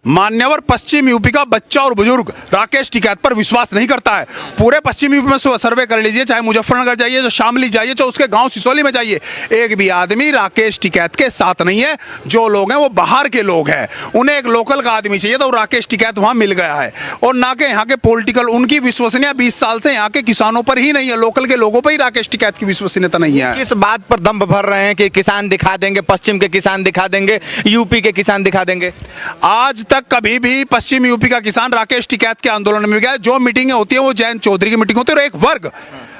मान्यवर पश्चिम यूपी का बच्चा और बुजुर्ग राकेश टिकैत पर विश्वास नहीं करता है। पूरे पश्चिम यूपी में सर्वे कर लीजिए, चाहे मुजफ्फरनगर जाइए, चाहे शामली जाइए, चाहे उसके गांव सिसोली में जाइए, एक भी आदमी राकेश टिकैत के साथ नहीं है। जो लोग हैं वो बाहर के लोग हैं, उन्हें एक लोकल का आदमी चाहिए तो राकेश टिकैत वहां मिल गया है। और ना के यहाँ के पॉलिटिकल, उनकी विश्वसनीयता 20 साल से यहाँ के किसानों पर ही नहीं है, लोकल के लोगों पर ही राकेश टिकैत की विश्वसनीयता नहीं है। किस बात पर दम भर रहे हैं कि किसान दिखा देंगे, पश्चिम के किसान दिखा देंगे, यूपी के किसान दिखा देंगे? आज तक कभी भी पश्चिम यूपी का किसान राकेश टिकैत के आंदोलन में गया? जो मीटिंगें होती है वो जयंत चौधरी की मीटिंग होती है और एक वर्ग,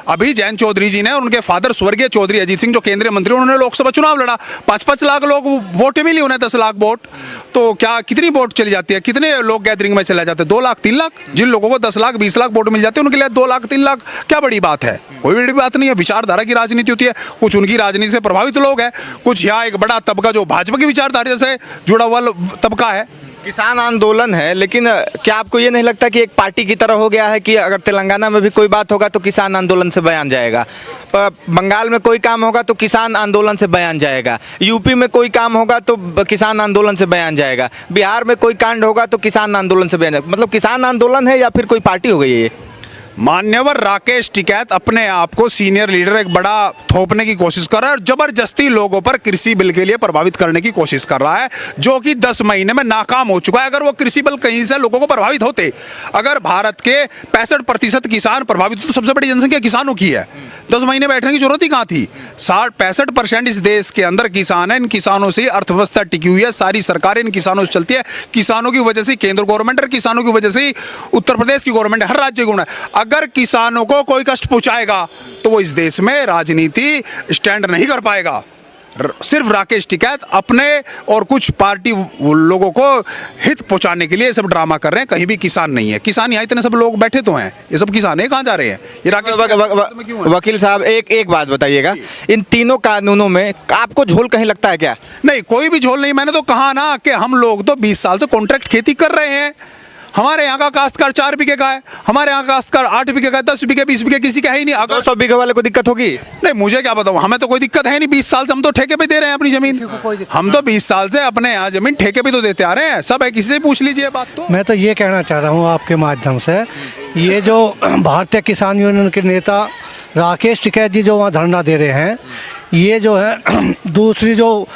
अभी जयंत चौधरी जी ने और उनके फादर स्वर्गीय चौधरी अजीत सिंह जो केंद्रीय मंत्री, उन्होंने लोकसभा चुनाव लड़ा, 5-5 लाख लोग वोट मिली उन्हें, 10 लाख वोट। तो क्या कितनी वोट चली जाती है, कितने लोग गैदरिंग में चले जाते हैं? 2 लाख 3 लाख। जिन लोगों को 10 लाख 20 लाख वोट मिल जाते हैं उनके लिए 2 लाख 3 लाख क्या बड़ी बात है? कोई बड़ी बात नहीं है। विचारधारा की राजनीति होती है, कुछ उनकी राजनीति से प्रभावित लोग हैं, कुछ यहाँ एक बड़ा तबका जो भाजपा की विचारधारा से जुड़ा हुआ तबका है। किसान आंदोलन है, लेकिन क्या आपको ये नहीं लगता कि एक पार्टी की तरह हो गया है कि अगर तेलंगाना में भी कोई बात होगा तो किसान आंदोलन से बयान जाएगा, बंगाल में कोई काम होगा तो किसान आंदोलन से बयान जाएगा, यूपी में कोई काम होगा तो किसान आंदोलन से बयान जाएगा, बिहार में कोई कांड होगा तो किसान आंदोलन से बयान जाएगा? मतलब किसान आंदोलन है या फिर कोई पार्टी हो गई है ये? मान्यवर राकेश टिकैत अपने आप को सीनियर लीडर एक बड़ा थोपने की कोशिश कर रहा है और जबरदस्ती लोगों पर कृषि बिल के लिए प्रभावित करने की कोशिश कर रहा है, जो कि 10 महीने में नाकाम हो चुका है। अगर वो कृषि बिल कहीं से लोगों को प्रभावित होते, अगर भारत के 65% किसान प्रभावित होते तो सबसे बड़ी जनसंख्या किसानों की है, 10 महीने बैठने की जरूरत ही कहाँ थी? 65% इस देश के अंदर किसान है, इन किसानों से अर्थव्यवस्था टिकी हुई है, सारी सरकारें इन किसानों से चलती है, किसानों की वजह से केंद्र गवर्नमेंट और किसानों की वजह से उत्तर प्रदेश की गवर्नमेंट, हर राज्य गुण है। अगर किसानों को कोई कष्ट पहुंचाएगा तो वो इस देश में राजनीति स्टैंड नहीं कर पाएगा। सिर्फ राकेश टिकैत अपने और कुछ पार्टी लोगों को हित पहुंचाने के लिए सब ड्रामा कर रहे हैं। कहीं भी किसान नहीं है, किसान यहाँ इतने सब लोग बैठे तो हैं, ये सब किसान है, कहाँ जा रहे हैं ये राकेश? वकील साहब एक बात बताइएगा, इन तीनों कानूनों में आपको झोल कहीं लगता है क्या? नहीं, कोई भी झोल नहीं। मैंने तो कहा ना कि हम लोग तो 20 साल से कॉन्ट्रैक्ट खेती कर रहे हैं। हमारे यहाँ का काश्तकार 4 बीघे का है, हमारे यहाँ का काश्तकार 8 बीघे का है, 10 बीघे 20 बीघे किसी का है ही नहीं। अगर 200 बीघे वाले को दिक्कत होगी? नहीं, मुझे क्या बताऊँ, हमें तो कोई दिक्कत है नहीं। 20 साल से हम तो ठेके पे दे रहे हैं अपनी जमीन, हम तो 20 साल से अपने यहाँ जमीन ठेके पे तो देते आ रहे हैं। सब है, किसी से पूछ लीजिए बात। तो मैं तो ये कहना चाह रहा हूँ आपके माध्यम से, ये जो भारतीय किसान यूनियन के नेता राकेश टिकैत जी जो वहाँ धरना दे रहे हैं, ये जो है दूसरी जो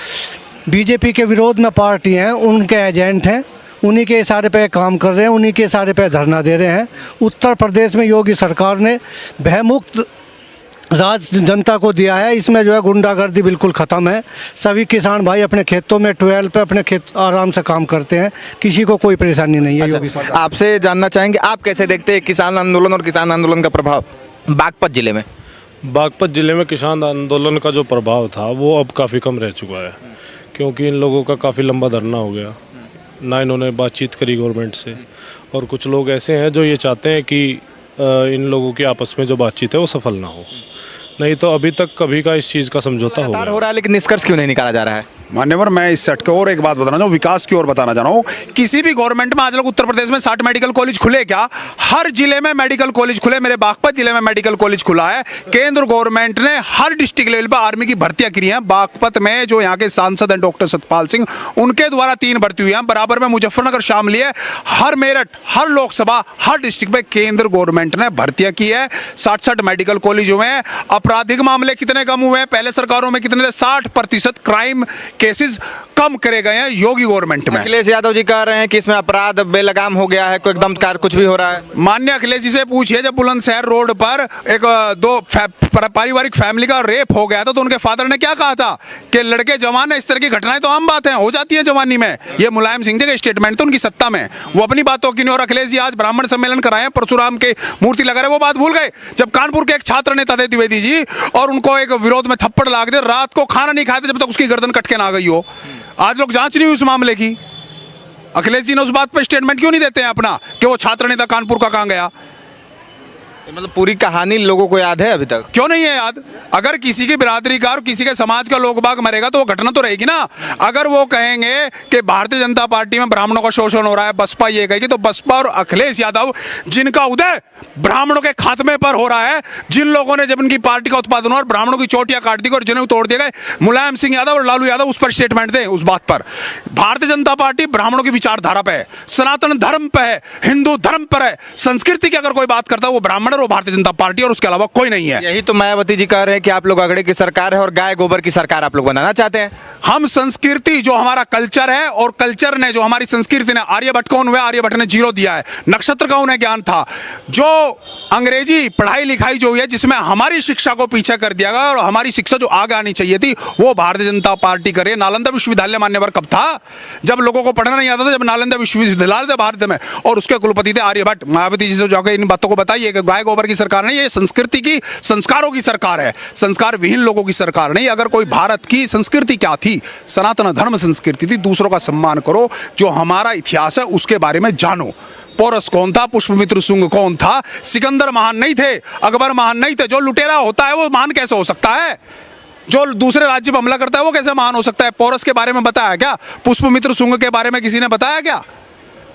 बीजेपी के विरोध में पार्टी हैं उनके एजेंट हैं, उन्हीं के इशारे पे काम कर रहे हैं, उन्हीं के इशारे पे धरना दे रहे हैं। उत्तर प्रदेश में योगी सरकार ने भयमुक्त राज जनता को दिया है, इसमें जो है गुंडागर्दी बिल्कुल ख़त्म है। सभी किसान भाई अपने खेतों में ट्वेल्व पे अपने खेत आराम से काम करते हैं, किसी को कोई परेशानी नहीं है। योगी सरकार, आपसे जानना चाहेंगे आप कैसे देखते हैं किसान आंदोलन और किसान आंदोलन का प्रभाव बागपत जिले में? बागपत जिले में किसान आंदोलन का जो प्रभाव था वो अब काफ़ी कम रह चुका है, क्योंकि इन लोगों का काफ़ी लंबा धरना हो गया ना, इन्होंने बातचीत करी गवर्नमेंट से। और कुछ लोग ऐसे हैं जो ये चाहते हैं कि इन लोगों की आपस में जो बातचीत है वो सफल ना हो, नहीं तो अभी तक कभी का इस चीज़ का समझौता हो रहा है, लेकिन निष्कर्ष क्यों नहीं निकाला जा रहा है? मान्यवर, मैं इस सेट को और एक बात बताना चाहूँ, विकास की ओर बताना चाह रहा हूँ। किसी भी गवर्नमेंट में आज लोग उत्तर प्रदेश में 60 मेडिकल कॉलेज खुले क्या? हर जिले में मेडिकल कॉलेज खुले। मेरे बागपत जिले में मेडिकल कॉलेज खुला है। केंद्र गवर्नमेंट ने हर डिस्ट्रिक्ट लेवल पर आर्मी की भर्तियां की हैं। बागपत में जो यहाँ के सांसद हैं डॉक्टर सतपाल सिंह, उनके द्वारा 3 भर्ती हुई हैं। बराबर में मुजफ्फरनगर शामिल है। हर मेरठ, हर लोकसभा, हर डिस्ट्रिक्ट में केंद्र गवर्नमेंट ने भर्तियां की है। 60 मेडिकल कॉलेज हुए हैं। आपराधिक मामले कितने कम हुए हैं? पहले सरकारों में कितने थे? 60% क्राइम केसेस कम करे गए हैं योगी गवर्नमेंट में। अखिलेश यादव जी कह रहे हैं कि इसमें अपराध बेलगाम हो गया है, कोई एकदम कुछ भी हो रहा है। माननीय अखिलेश जी से पूछिए, जब बुलंदशहर रोड पर एक 2 पारिवारिक फैमिली का रेप हो गया था तो उनके फादर ने क्या कहा था कि लड़के जवान है, इस तरह की घटनाएं तो आम बात है, हो जाती है जवानी में। ये मुलायम सिंह जी का स्टेटमेंट तो उनकी सत्ता में, वो अपनी बातों की नहीं। और अखिलेश जी आज ब्राह्मण सम्मेलन कराए हैं, परशुराम के मूर्ति लगा रहे, वो बात भूल गए जब कानपुर के एक छात्र नेता थे द्विवेदी जी, और उनको एक विरोध में थप्पड़ लाग दे, रात को खाना नहीं खाए थे जब तक उसकी गर्दन कट के ना गई हो। आज लोग जांच नहीं हुई उस मामले की। अखिलेश जी ने उस बात पर स्टेटमेंट क्यों नहीं देते हैं अपना कि वो छात्र नेता कानपुर का कहां गया? मतलब पूरी कहानी लोगों को याद है अभी तक? क्यों नहीं है याद? अगर किसी की बिरादरी का और किसी के समाज का लोग बाग मरेगा तो वो घटना तो रहेगी ना। अगर वो कहेंगे कि भारतीय जनता पार्टी में ब्राह्मणों का शोषण हो रहा है, बसपा ये कहेगी, तो बसपा और अखिलेश यादव जिनका उदय ब्राह्मणों के खात्मे पर हो रहा है, जिन लोगों ने जब उनकी पार्टी का उत्पादन हुआ और ब्राह्मणों की चोटियां काट दी और जिन्हें तोड़ दिए गए, मुलायम सिंह यादव और लालू यादव उस पर स्टेटमेंट दें। उस बात पर भारतीय जनता पार्टी ब्राह्मणों की विचारधारा पे है, सनातन धर्म पे है, हिंदू धर्म पर है, संस्कृति की अगर कोई बात करता है वो ब्राह्मण और वो भारतीय जनता पार्टी और उसके अलावा कोई नहीं है। यही तो मायावती जी कह रहे हैं कि आप लोग अगड़े की सरकार है और गाय गोबर की सरकार आप लोग बनाना चाहते हैं। हम संस्कृति जो हमारा कल्चर है और कल्चर ने जो हमारी संस्कृति ने, आर्यभट्ट कौन हुआ? आर्यभट्ट ने 0 दिया है। नक्षत्र का उन्हें ज्ञान था। जो अंग्रेजी पढ़ाई लिखाई जो हुई है जिसमें हमारी शिक्षा को पीछे कर दिया गया और हमारी शिक्षा जो आगे आनी चाहिए थी वो भारतीय जनता पार्टी करे। नालंदा विश्वविद्यालय मान्यवर कब था? जब लोगों को पढ़ना नहीं आता था, जब नालंदा विश्वविद्यालय था भारत में और उसके कुलपति थे आर्यभट्ट। मायावती जी से जाकर इन बातों को बताइए कि गाय गोबर की सरकार नहीं, ये संस्कृति की, संस्कारों की सरकार है, संस्कार विहीन लोगों की सरकार नहीं। अगर कोई भारत की संस्कृति क्या थी? सनातन धर्म संस्कृति थी। दूसरों का सम्मान करो, जो हमारा इतिहास है उसके बारे में जानो। पोरस कौन था? पुष्पमित्र शुंग कौन था? सिकंदर महान नहीं थे, अकबर महान नहीं थे। जो लुटेरा होता है वो महान कैसे हो सकता है? जो दूसरे राज्य पर हमला करता है वो कैसे महान हो सकता है? पोरस के बारे में बताया क्या? पुष्पमित्र शुंग के बारे में किसी ने बताया क्या?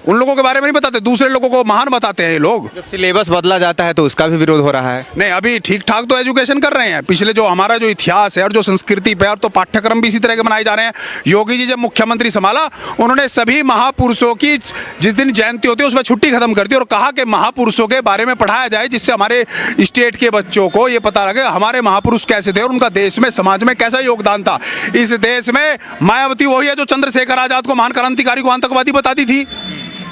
उन लोगों के बारे में नहीं बताते, दूसरे लोगों को महान बताते हैं ये लोग। जब सिलेबस बदला जाता है तो उसका भी विरोध हो रहा है। नहीं, अभी ठीक ठाक तो एजुकेशन कर रहे हैं। पिछले जो हमारा जो इतिहास है और जो संस्कृति पे और तो पाठ्यक्रम भी इसी तरह के बनाए जा रहे हैं। योगी जी जब मुख्यमंत्री संभाला उन्होंने सभी महापुरुषों की जिस दिन जयंती होती है उसमें छुट्टी खत्म कर दी और कहा कि महापुरुषों के बारे में पढ़ाया जाए, जिससे हमारे स्टेट के बच्चों को ये पता लगे हमारे महापुरुष कैसे थे और उनका देश में, समाज में कैसा योगदान था। इस देश में मायावती वही है जो चंद्रशेखर आजाद को महान क्रांतिकारी को आतंकवादी बताती थी,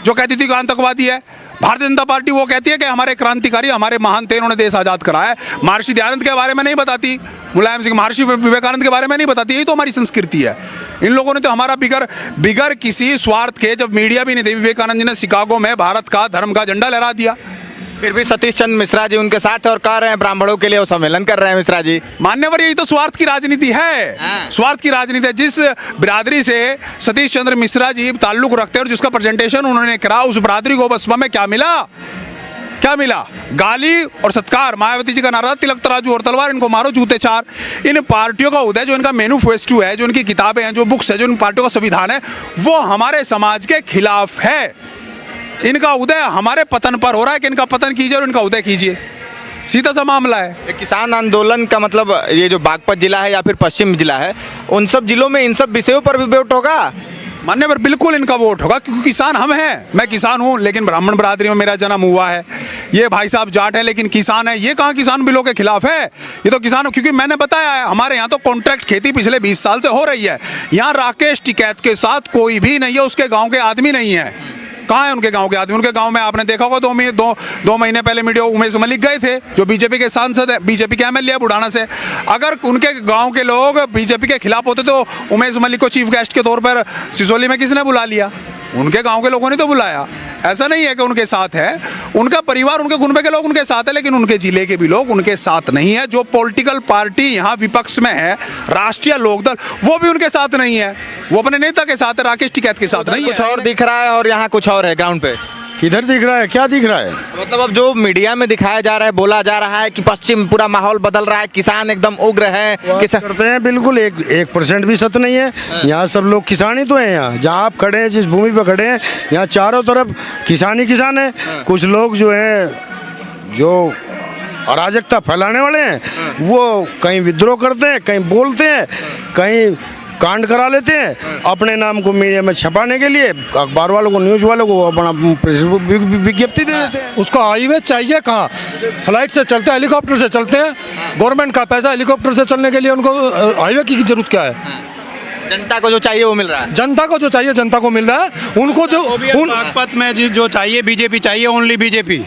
जो कहती थी कि आतंकवादी है। भारतीय जनता पार्टी वो कहती है कि हमारे क्रांतिकारी, हमारे महान थे, इन्होंने देश आजाद कराया। महर्षि दयानंद के बारे में नहीं बताती, मुलायम सिंह, महर्षि विवेकानंद के बारे में नहीं बताती। यही तो हमारी संस्कृति है। इन लोगों ने तो हमारा बिगर किसी स्वार्थ के, जब मीडिया भी नहीं थी, विवेकानंद जी ने शिकागो में भारत का धर्म का झंडा लहरा दिया। फिर भी सतीश चंद्र मिश्रा जी उनके साथ है और कह रहे हैं ब्राह्मणों के लिए वो सम्मेलन कर रहे हैं। मिश्रा जी मान्यवर, यही तो स्वार्थ की राजनीति है। स्वार्थ की राजनीति है। जिस बिरादरी से सतीश चंद्र मिश्रा जी ताल्लुक रखते हैं और जिसका प्रेजेंटेशन उन्होंने करा, उस बिरादरी को बसपा में क्या मिला? क्या मिला? गाली और सत्कार। मायावती जी का नारा, तिलक तराजू और तलवार, इनको मारो जूते 4। इन पार्टियों का उदय, जो इनका मैनिफेस्टो है, जो इनकी किताबें हैं, जो बुक्स है, जो इन पार्टियों का संविधान है, वो हमारे समाज के खिलाफ है। इनका उदय हमारे पतन पर हो रहा है कि इनका पतन कीजिए और इनका उदय कीजिए। सीधा सा मामला है। ये किसान आंदोलन का मतलब ये जो बागपत जिला है या फिर पश्चिम जिला है, उन सब जिलों में इन सब विषयों पर भी वोट होगा। मान्यवर, बिल्कुल इनका वोट होगा क्योंकि किसान हम हैं। मैं किसान हूं लेकिन ब्राह्मण बिरादरी में मेरा जन्म हुआ है। ये भाई साहब जाट है लेकिन किसान है। ये कहाँ किसान बिलों के खिलाफ है? ये तो किसान, क्योंकि मैंने बताया है हमारे यहाँ तो कॉन्ट्रैक्ट खेती पिछले 20 साल से हो रही है। यहाँ राकेश टिकैत के साथ कोई भी नहीं है, उसके गाँव के आदमी नहीं है। कहाँ है उनके गांव के आदमी? उनके गांव में आपने देखा होगा दो महीने पहले मीडिया उमेश मलिक गए थे, जो बीजेपी के सांसद है, बीजेपी के एमएलए है बुढ़ाना से। अगर उनके गांव के लोग बीजेपी के खिलाफ होते तो उमेश मलिक को चीफ गेस्ट के तौर पर सिसोली में किसने बुला लिया? उनके गांव के लोगों ने तो बुलाया। ऐसा नहीं है कि उनके साथ है, उनका परिवार, उनके कुनबे के लोग उनके साथ है, लेकिन उनके जिले के भी लोग उनके साथ नहीं है। जो पॉलिटिकल पार्टी यहाँ विपक्ष में है, राष्ट्रीय लोकदल, वो भी उनके साथ नहीं है। वो अपने नेता के साथ है, राकेश टिकैत के साथ नहीं है। कुछ और दिख रहा है और यहाँ कुछ और है ग्राउंड पे। किधर दिख रहा है? क्या दिख रहा है? मतलब अब जो मीडिया में दिखाया जा रहा है, बोला जा रहा है कि पश्चिम पूरा माहौल बदल रहा है, किसान एकदम उग्र है, करते हैं बिल्कुल 1% भी सत्य नहीं है। यहाँ सब लोग किसान ही तो हैं। यहाँ जहाँ आप खड़े हैं, जिस भूमि पे खड़े हैं, यहाँ चारों तरफ किसान ही किसान है। कुछ लोग जो हैं, जो अराजकता फैलाने वाले हैं, वो कहीं विद्रोह करते हैं, कहीं बोलते हैं, कहीं कांड करा लेते हैं अपने नाम को मीडिया में छपाने के लिए। अखबार वालों को, न्यूज़ वालों को अपना विज्ञप्ति दे देते हैं। उसको हाईवे चाहिए कहाँ? फ्लाइट से चलते हैं, हेलीकॉप्टर से चलते हैं। गवर्नमेंट का पैसा हेलीकॉप्टर से चलने के लिए, उनको हाईवे की जरूरत क्या है? जनता को जो चाहिए वो मिल रहा है। जनता को जो चाहिए जनता को मिल रहा है। उनको जो बागपत में जो चाहिए बीजेपी चाहिए, ओनली बीजेपी।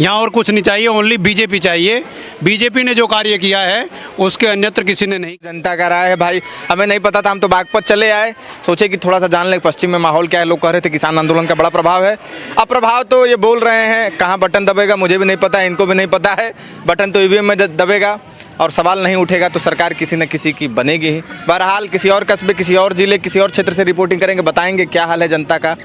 यहाँ और कुछ नहीं चाहिए, ओनली बीजेपी चाहिए। बीजेपी ने जो कार्य किया है उसके अन्यत्र किसी ने नहीं। जनता का राय है भाई, हमें नहीं पता था, हम तो बागपत चले आए, सोचे कि थोड़ा सा जान ले पश्चिम में माहौल क्या है। लोग कह रहे थे किसान आंदोलन का बड़ा प्रभाव है। अब प्रभाव तो ये बोल रहे हैं, कहाँ बटन दबेगा मुझे भी नहीं पता है, इनको भी नहीं पता है। बटन तो ईवीएम में दबेगा और सवाल नहीं उठेगा तो सरकार किसी न किसी की बनेगी ही। बहरहाल किसी और कस्बे, किसी और जिले, किसी और क्षेत्र से रिपोर्टिंग करेंगे, बताएंगे क्या हाल है जनता का।